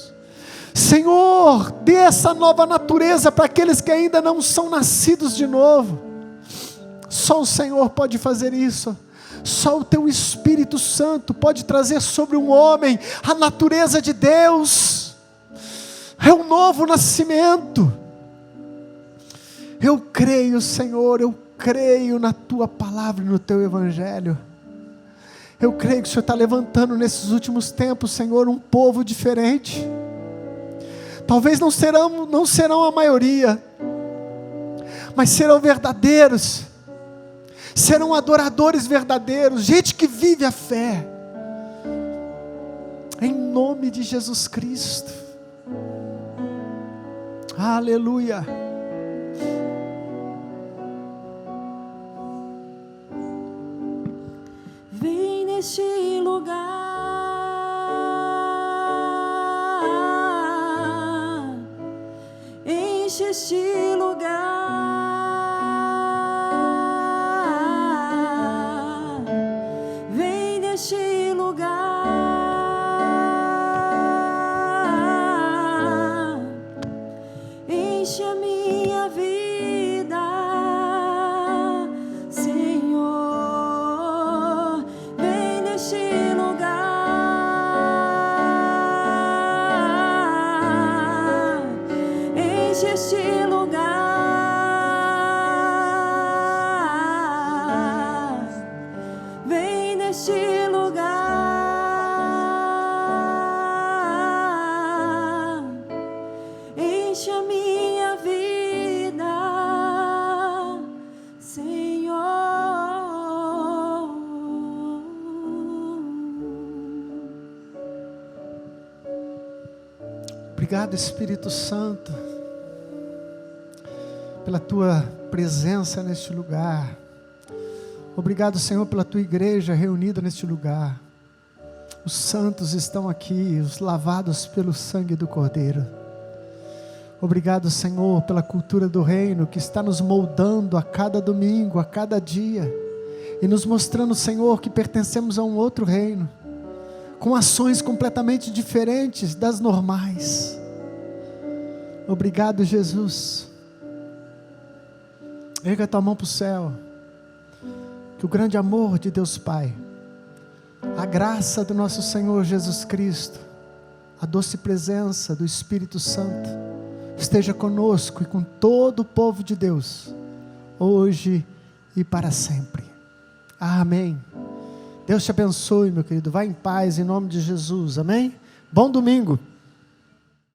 Senhor, dê essa nova natureza para aqueles que ainda não são nascidos de novo. Só o Senhor pode fazer isso. Só o teu Espírito Santo pode trazer sobre um homem a natureza de Deus. É um novo nascimento. Eu creio, Senhor, eu creio na tua palavra e no teu evangelho. Eu creio que o Senhor está levantando nesses últimos tempos, Senhor, um povo diferente. Talvez não serão a maioria, mas serão verdadeiros, serão adoradores verdadeiros, gente que vive a fé, em nome de Jesus Cristo. Aleluia. Vem neste lugar, enche este lugar, vem neste lugar, enche a minha vida, Senhor, vem neste lugar, enche este lugar, vem neste lugar, enche a minha vida, Senhor. Obrigado, Espírito Santo, pela Tua presença neste lugar. Obrigado, Senhor, pela Tua igreja reunida neste lugar. Os santos estão aqui, os lavados pelo sangue do Cordeiro. Obrigado, Senhor, pela cultura do reino que está nos moldando a cada domingo, a cada dia, e nos mostrando, Senhor, que pertencemos a um outro reino, com ações completamente diferentes das normais. Obrigado, Jesus. Erga a tua mão para o céu. Que o grande amor de Deus Pai, a graça do nosso Senhor Jesus Cristo, a doce presença do Espírito Santo, esteja conosco e com todo o povo de Deus, hoje e para sempre. Amém. Deus te abençoe, meu querido. Vá em paz, em nome de Jesus. Amém? Bom domingo.